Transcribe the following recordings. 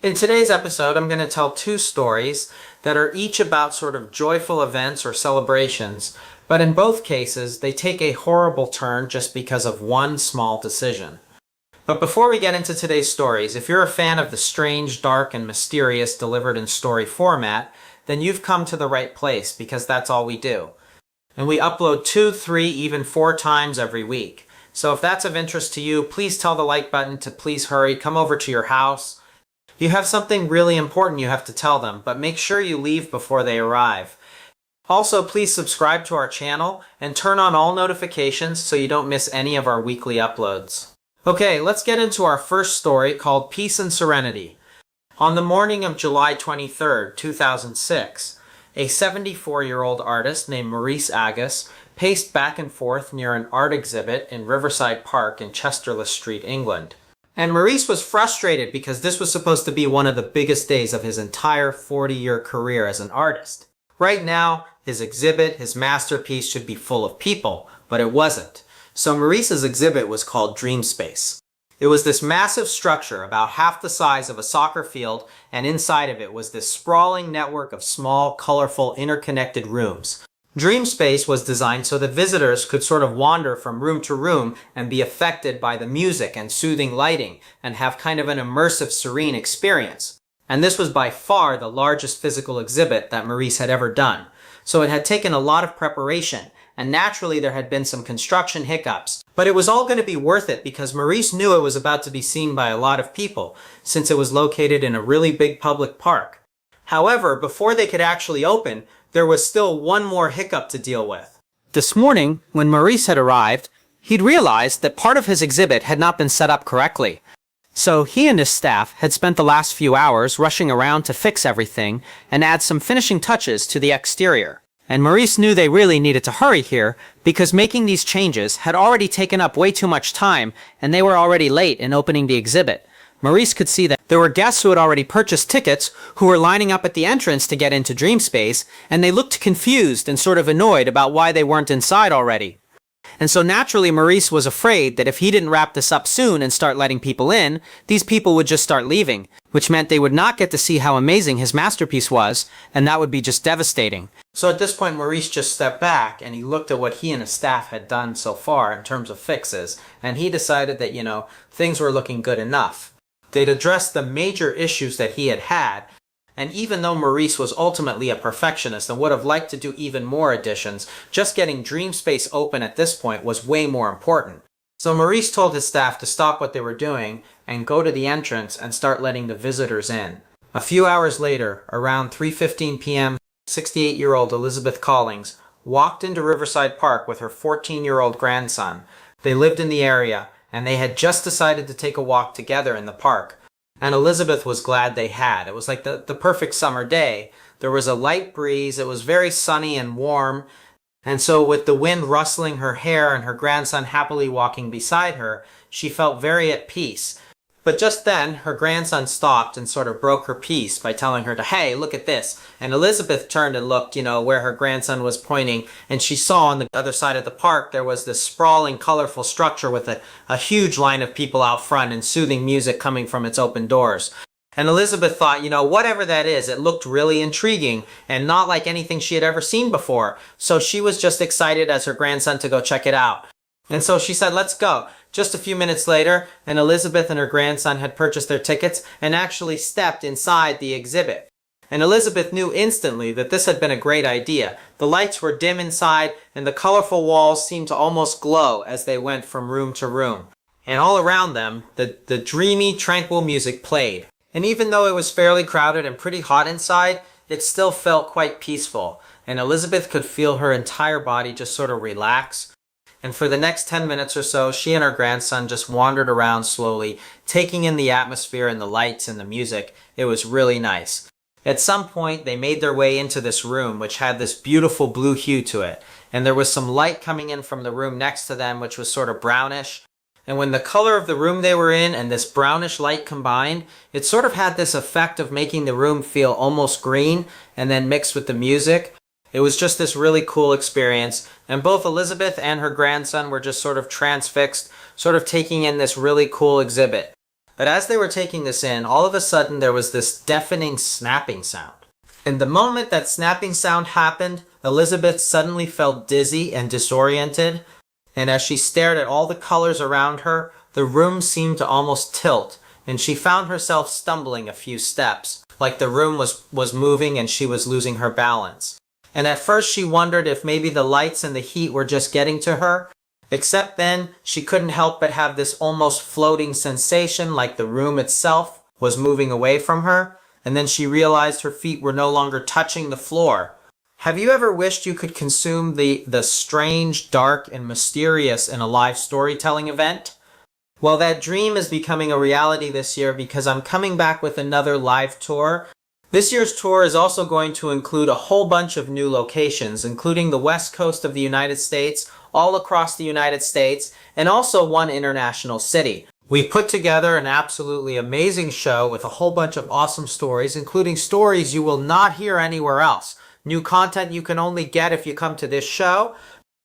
In today's episode, I'm going to tell two stories that are each about sort of joyful events or celebrations, but in both cases, they take a horrible turn just because of one small decision. But before we get into today's stories, if you're a fan of the strange, dark, and mysterious delivered in story format, then you've come to the right place because that's all we do. And we upload 2, 3, even 4 times every week. So if that's of interest to you, please tell the like button to please hurry, come over to your house. You have something really important you have to tell them, but make sure you leave before they arrive. Also, please subscribe to our channel and turn on all notifications so you don't miss any of our weekly uploads. Okay, let's get into our first story called Peace and Serenity. On the morning of July 23rd, 2006, a 74-year-old artist named Maurice Agus paced back and forth near an art exhibit in Riverside Park in Chesterless Street, England. And Maurice was frustrated because this was supposed to be one of the biggest days of his entire 40-year career as an artist. Right now, his exhibit, his masterpiece, should be full of people, but it wasn't. So Maurice's exhibit was called Dream Space. It was this massive structure about half the size of a soccer field, and inside of it was this sprawling network of small, colorful, interconnected rooms. Dream Space was designed so that visitors could sort of wander from room to room and be affected by the music and soothing lighting and have kind of an immersive, serene experience. And this was by far the largest physical exhibit that Maurice had ever done. So it had taken a lot of preparation, and naturally there had been some construction hiccups. But it was all going to be worth it because Maurice knew it was about to be seen by a lot of people, since it was located in a really big public park. However, before they could actually open, there was still one more hiccup to deal with. This morning, when Maurice had arrived, he'd realized that part of his exhibit had not been set up correctly. So he and his staff had spent the last few hours rushing around to fix everything and add some finishing touches to the exterior. And Maurice knew they really needed to hurry here because making these changes had already taken up way too much time and they were already late in opening the exhibit. Maurice could see that there were guests who had already purchased tickets who were lining up at the entrance to get into Dream Space, and they looked confused and sort of annoyed about why they weren't inside already. And so naturally Maurice was afraid that if he didn't wrap this up soon and start letting people in, these people would just start leaving, which meant they would not get to see how amazing his masterpiece was, and that would be just devastating. So at this point Maurice just stepped back and he looked at what he and his staff had done so far in terms of fixes, and he decided that, things were looking good enough. They'd addressed the major issues that he had had, and even though Maurice was ultimately a perfectionist and would have liked to do even more additions, just getting Dream Space open at this point was way more important. So Maurice told his staff to stop what they were doing and go to the entrance and start letting the visitors in. A few hours later, around 3:15 p.m., 68-year-old Elizabeth Collings walked into Riverside Park with her 14-year-old grandson. They lived in the area, and they had just decided to take a walk together in the park. And Elizabeth was glad they had. It was like the perfect summer day. There was a light breeze, it was very sunny and warm, and so with the wind rustling her hair and her grandson happily walking beside her, she felt very at peace. But just then, her grandson stopped and sort of broke her peace by telling her to, "Hey, look at this." And Elizabeth turned and looked, where her grandson was pointing, and she saw on the other side of the park there was this sprawling, colorful structure with a huge line of people out front and soothing music coming from its open doors. And Elizabeth thought, whatever that is, it looked really intriguing and not like anything she had ever seen before. So she was just excited as her grandson to go check it out. And so she said, "Let's go." Just a few minutes later, and Elizabeth and her grandson had purchased their tickets and actually stepped inside the exhibit. And Elizabeth knew instantly that this had been a great idea. The lights were dim inside, and the colorful walls seemed to almost glow as they went from room to room. And all around them, the dreamy, tranquil music played. And even though it was fairly crowded and pretty hot inside, it still felt quite peaceful. And Elizabeth could feel her entire body just sort of relax. And for the next 10 minutes or so, she and her grandson just wandered around slowly, taking in the atmosphere and the lights and the music. It was really nice. At some point, they made their way into this room, which had this beautiful blue hue to it. And there was some light coming in from the room next to them, which was sort of brownish. And when the color of the room they were in and this brownish light combined, it sort of had this effect of making the room feel almost green and then mixed with the music. It was just this really cool experience, and both Elizabeth and her grandson were just sort of transfixed, sort of taking in this really cool exhibit. But as they were taking this in, all of a sudden there was this deafening snapping sound. And the moment that snapping sound happened, Elizabeth suddenly felt dizzy and disoriented, and as she stared at all the colors around her, the room seemed to almost tilt, and she found herself stumbling a few steps, like the room was moving and she was losing her balance. And at first she wondered if maybe the lights and the heat were just getting to her, except then she couldn't help but have this almost floating sensation like the room itself was moving away from her, and then she realized her feet were no longer touching the floor. Have you ever wished you could consume the strange, dark, and mysterious in a live storytelling event? Well, that dream is becoming a reality this year because I'm coming back with another live tour. This year's tour is also going to include a whole bunch of new locations, including the west coast of the United States, all across the United States, and also one international city. We put together an absolutely amazing show with a whole bunch of awesome stories, including stories you will not hear anywhere else. New content you can only get if you come to this show.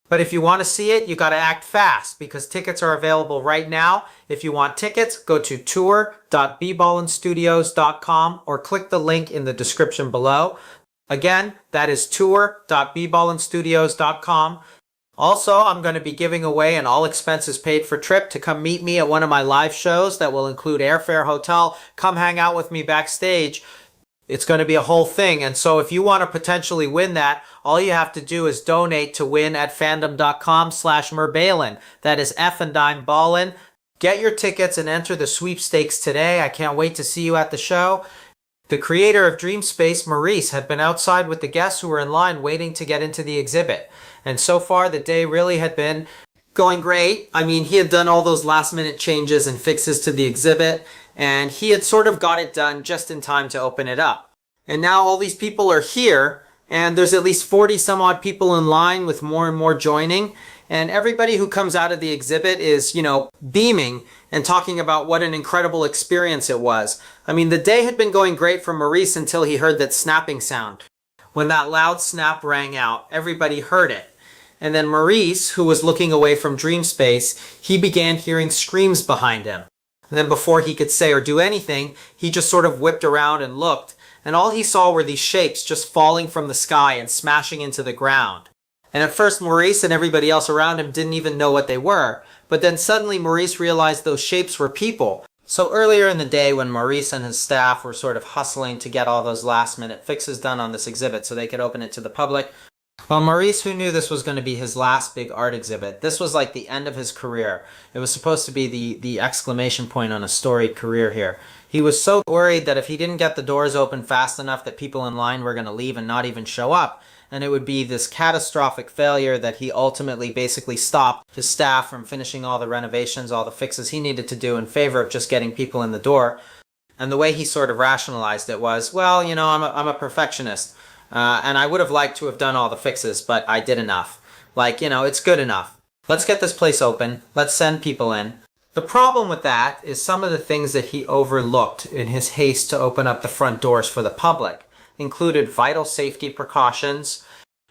But if you want to see it, you got to act fast because tickets are available right now. If you want tickets, go to tour.bballinstudios.com or click the link in the description below. Again, that is tour.bballinstudios.com. Also, I'm going to be giving away an all expenses paid for trip to come meet me at one of my live shows that will include airfare, hotel, come hang out with me backstage. It's going to be a whole thing. And so if you want to potentially win that, all you have to do is donate to win at fandom.com/Merbalin. That is F and Dime Ballin. Get your tickets and enter the sweepstakes today. I can't wait to see you at the show. The creator of Dream Space, Maurice, had been outside with the guests who were in line waiting to get into the exhibit. And so far, the day really had been going great. I mean, he had done all those last minute changes and fixes to the exhibit, and he had sort of got it done just in time to open it up. And now all these people are here, and there's at least 40 some odd people in line with more and more joining. And everybody who comes out of the exhibit is, beaming and talking about what an incredible experience it was. I mean, the day had been going great for Maurice until he heard that snapping sound. When that loud snap rang out, everybody heard it. And then Maurice, who was looking away from Dream Space, he began hearing screams behind him. And then before he could say or do anything, he just sort of whipped around and looked, and all he saw were these shapes just falling from the sky and smashing into the ground. And at first Maurice and everybody else around him didn't even know what they were, but then suddenly Maurice realized those shapes were people. So earlier in the day when Maurice and his staff were sort of hustling to get all those last minute fixes done on this exhibit so they could open it to the public, well, Maurice, who knew this was going to be his last big art exhibit, this was like the end of his career. It was supposed to be the exclamation point on a storied career here. He was so worried that if he didn't get the doors open fast enough that people in line were going to leave and not even show up, and it would be this catastrophic failure that he ultimately basically stopped his staff from finishing all the renovations, all the fixes he needed to do in favor of just getting people in the door. And the way he sort of rationalized it was, well, I'm a perfectionist. And I would have liked to have done all the fixes, but I did enough. It's good enough. Let's get this place open. Let's send people in. The problem with that is some of the things that he overlooked in his haste to open up the front doors for the public included vital safety precautions.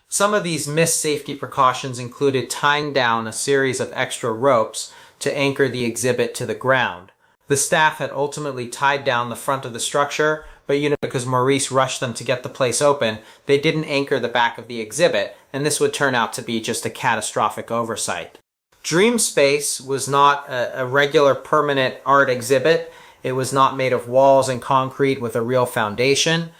Some of these missed safety precautions included tying down a series of extra ropes to anchor the exhibit to the ground. The staff had ultimately tied down the front of the structure, but because Maurice rushed them to get the place open, they didn't anchor the back of the exhibit, and this would turn out to be just a catastrophic oversight. Dream Space was not a regular permanent art exhibit. It was not made of walls and concrete with a real foundation.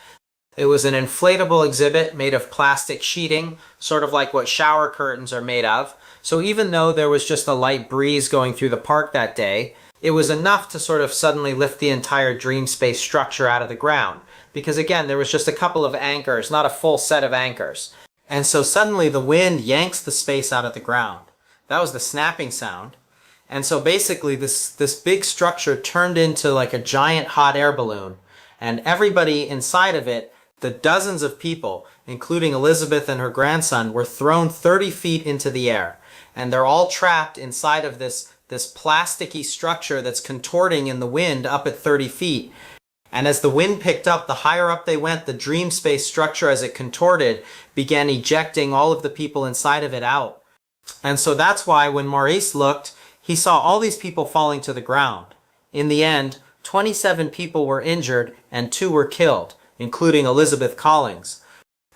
It was an inflatable exhibit made of plastic sheeting, sort of like what shower curtains are made of. So even though there was just a light breeze going through the park that day, it was enough to sort of suddenly lift the entire Dream Space structure out of the ground. Because again, there was just a couple of anchors, not a full set of anchors. And so suddenly the wind yanks the space out of the ground. That was the snapping sound. And so basically this big structure turned into like a giant hot air balloon. And everybody inside of it, the dozens of people, including Elizabeth and her grandson, were thrown 30 feet into the air. And they're all trapped inside of this plasticky structure that's contorting in the wind up at 30 feet. And as the wind picked up, the higher up they went, the Dream Space structure, as it contorted, began ejecting all of the people inside of it out. And so that's why when Maurice looked, he saw all these people falling to the ground. In the end, 27 people were injured and 2 were killed, including Elizabeth Collins.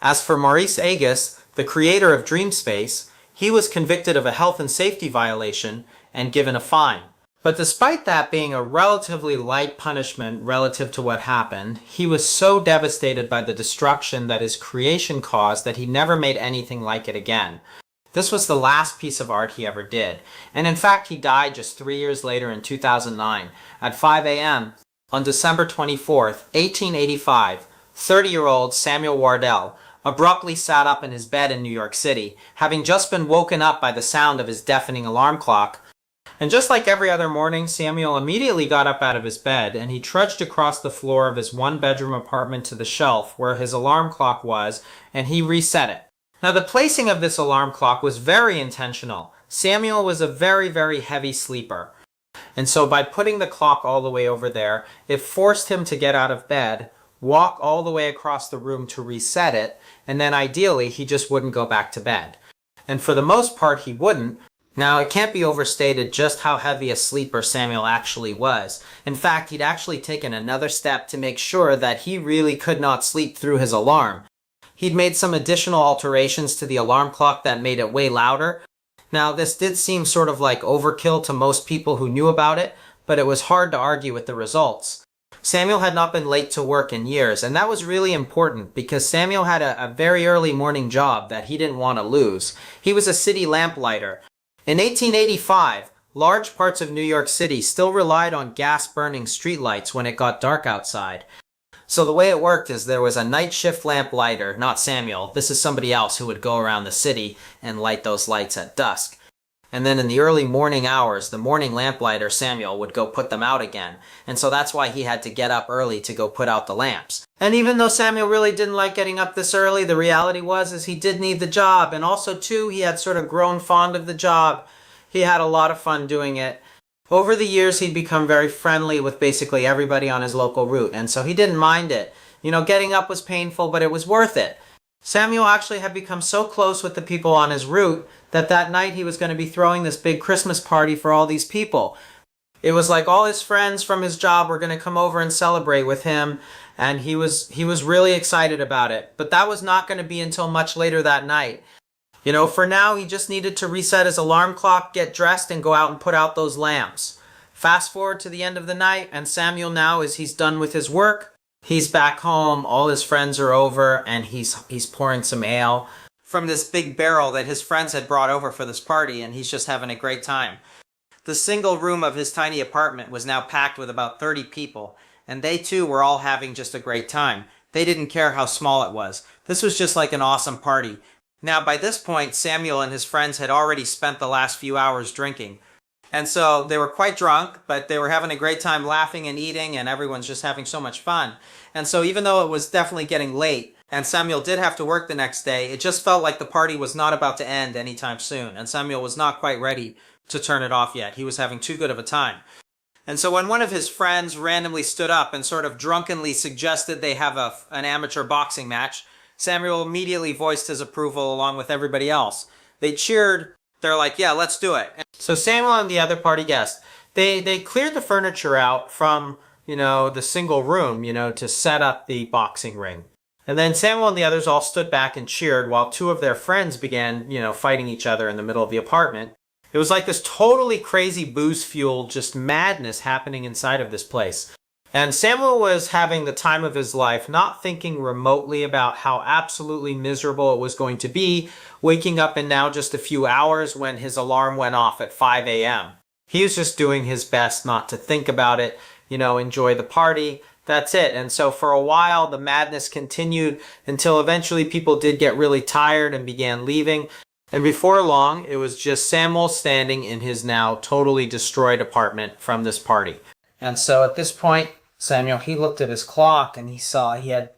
As for Maurice Agus, the creator of Dreamspace, he was convicted of a health and safety violation and given a fine. But despite that being a relatively light punishment relative to what happened, he was so devastated by the destruction that his creation caused that he never made anything like it again. This was the last piece of art he ever did, and in fact he died just 3 years later in 2009 at 5 a.m. on December 24th, 1885. 30-year-old Samuel Wardell abruptly sat up in his bed in New York City, having just been woken up by the sound of his deafening alarm clock. And just like every other morning, Samuel immediately got up out of his bed and he trudged across the floor of his one-bedroom apartment to the shelf where his alarm clock was, and he reset it. Now, the placing of this alarm clock was very intentional. Samuel was a very, very heavy sleeper. And so by putting the clock all the way over there, it forced him to get out of bed, walk all the way across the room to reset it, and then ideally he just wouldn't go back to bed. And for the most part he wouldn't. Now, it can't be overstated just how heavy a sleeper Samuel actually was. In fact, he'd actually taken another step to make sure that he really could not sleep through his alarm. He'd made some additional alterations to the alarm clock that made it way louder. Now, this did seem sort of like overkill to most people who knew about it, but it was hard to argue with the results. Samuel had not been late to work in years, and that was really important because Samuel had a very early morning job that he didn't want to lose. He was a city lamplighter. In 1885, large parts of New York City still relied on gas-burning streetlights when it got dark outside. So the way it worked is there was a night shift lamplighter, not Samuel. This is somebody else who would go around the city and light those lights at dusk. And then in the early morning hours, the morning lamplighter, Samuel, would go put them out again. And so that's why he had to get up early to go put out the lamps. And even though Samuel really didn't like getting up this early, the reality was he did need the job. And also, too, he had sort of grown fond of the job. He had a lot of fun doing it. Over the years, he'd become very friendly with basically everybody on his local route. And so he didn't mind it. You know, getting up was painful, but it was worth it. Samuel actually had become so close with the people on his route that night he was going to be throwing this big Christmas party for all these people. It was like all his friends from his job were going to come over and celebrate with him, and he was really excited about it. But that was not going to be until much later that night. You know, for now, he just needed to reset his alarm clock, get dressed, and go out and put out those lamps. Fast forward to the end of the night, and Samuel now, as he's done with his work, he's back home, all his friends are over, and he's pouring some ale from this big barrel that his friends had brought over for this party, and he's just having a great time. The single room of his tiny apartment was now packed with about 30 people, and they too were all having just a great time. They didn't care how small it was. This was just like an awesome party. Now, by this point, Samuel and his friends had already spent the last few hours drinking. And so they were quite drunk, but they were having a great time laughing and eating, and everyone's just having so much fun. And so even though it was definitely getting late, and Samuel did have to work the next day, it just felt like the party was not about to end anytime soon, and Samuel was not quite ready to turn it off yet. He was having too good of a time. And so when one of his friends randomly stood up and sort of drunkenly suggested they have an amateur boxing match, Samuel immediately voiced his approval along with everybody else. They cheered. They're like, yeah, let's do it. So Samuel and the other party guests, they cleared the furniture out from, the single room, to set up the boxing ring. And then Samuel and the others all stood back and cheered while two of their friends began, fighting each other in the middle of the apartment. It was like this totally crazy booze-fueled just madness happening inside of this place. And Samuel was having the time of his life, not thinking remotely about how absolutely miserable it was going to be, waking up in now just a few hours when his alarm went off at 5 a.m. He was just doing his best not to think about it, enjoy the party. That's it. And so for a while, the madness continued until eventually people did get really tired and began leaving. And before long, it was just Samuel standing in his now totally destroyed apartment from this party. And so at this point, Samuel, he looked at his clock and he saw he had,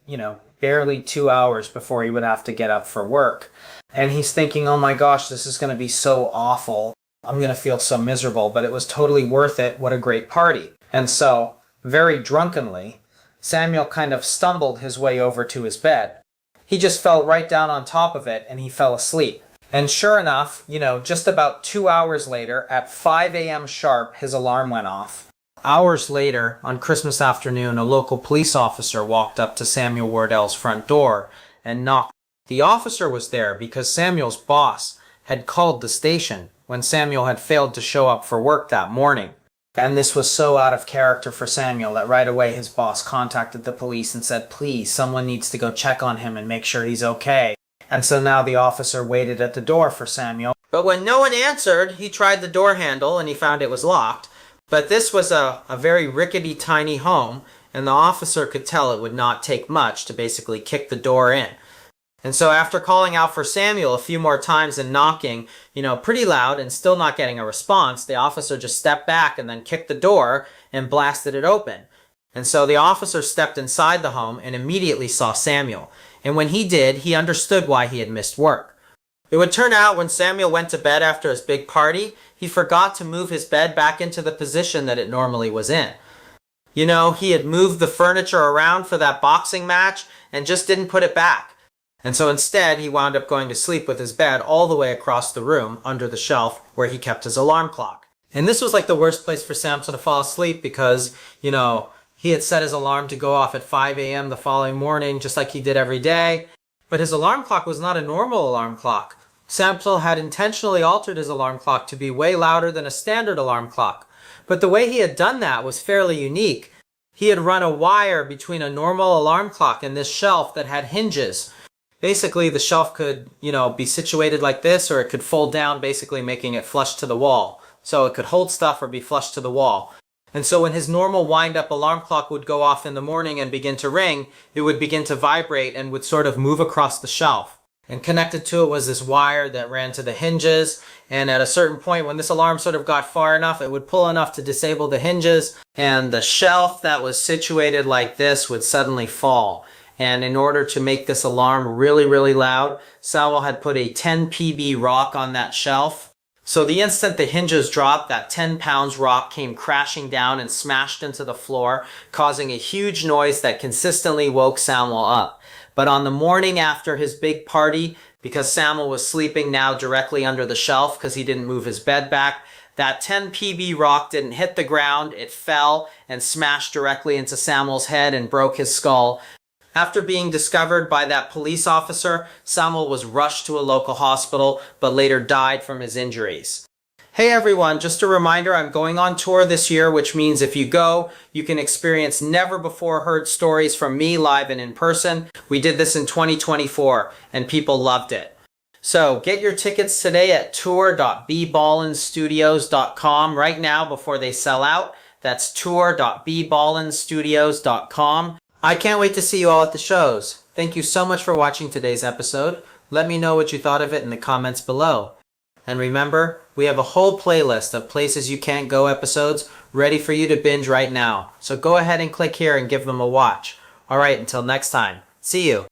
barely 2 hours before he would have to get up for work. And he's thinking, oh my gosh, this is going to be so awful. I'm going to feel so miserable, but it was totally worth it. What a great party. And so, very drunkenly, Samuel kind of stumbled his way over to his bed. He just fell right down on top of it and he fell asleep. And sure enough, just about 2 hours later, at 5 a.m. sharp, his alarm went off. Hours later, on Christmas afternoon, a local police officer walked up to Samuel Wardell's front door and knocked. The officer was there because Samuel's boss had called the station when Samuel had failed to show up for work that morning. And this was so out of character for Samuel that right away his boss contacted the police and said, please, someone needs to go check on him and make sure he's okay. And so now the officer waited at the door for Samuel. But when no one answered, he tried the door handle and he found it was locked. But this was a very rickety, tiny home, and the officer could tell it would not take much to basically kick the door in. And so after calling out for Samuel a few more times and knocking, pretty loud and still not getting a response, the officer just stepped back and then kicked the door and blasted it open. And so the officer stepped inside the home and immediately saw Samuel. And when he did, he understood why he had missed work. It would turn out when Samuel went to bed after his big party, he forgot to move his bed back into the position that it normally was in. He had moved the furniture around for that boxing match and just didn't put it back. And so instead, he wound up going to sleep with his bed all the way across the room under the shelf where he kept his alarm clock. And this was like the worst place for Samson to fall asleep because, he had set his alarm to go off at 5 a.m. the following morning, just like he did every day. But his alarm clock was not a normal alarm clock. Samson had intentionally altered his alarm clock to be way louder than a standard alarm clock. But the way he had done that was fairly unique. He had run a wire between a normal alarm clock and this shelf that had hinges. Basically, the shelf could, be situated like this, or it could fold down, basically making it flush to the wall. So it could hold stuff or be flush to the wall. And so when his normal wind-up alarm clock would go off in the morning and begin to ring, it would begin to vibrate and would sort of move across the shelf. And connected to it was this wire that ran to the hinges. And at a certain point, when this alarm sort of got far enough, it would pull enough to disable the hinges. And the shelf that was situated like this would suddenly fall. And in order to make this alarm really, really loud, Samuel had put a 10 PB rock on that shelf. So the instant the hinges dropped, that 10 pounds rock came crashing down and smashed into the floor, causing a huge noise that consistently woke Samuel up. But on the morning after his big party, because Samuel was sleeping now directly under the shelf because he didn't move his bed back, that 10 PB rock didn't hit the ground, it fell and smashed directly into Samuel's head and broke his skull. After being discovered by that police officer, Samuel was rushed to a local hospital, but later died from his injuries. Hey everyone, just a reminder, I'm going on tour this year, which means if you go, you can experience never before heard stories from me live and in person. We did this in 2024, and people loved it. So get your tickets today at tour.bballinstudios.com right now before they sell out. That's tour.bballinstudios.com. I can't wait to see you all at the shows. Thank you so much for watching today's episode. Let me know what you thought of it in the comments below. And remember, we have a whole playlist of Places You Can't Go episodes ready for you to binge right now. So go ahead and click here and give them a watch. Alright, until next time. See you.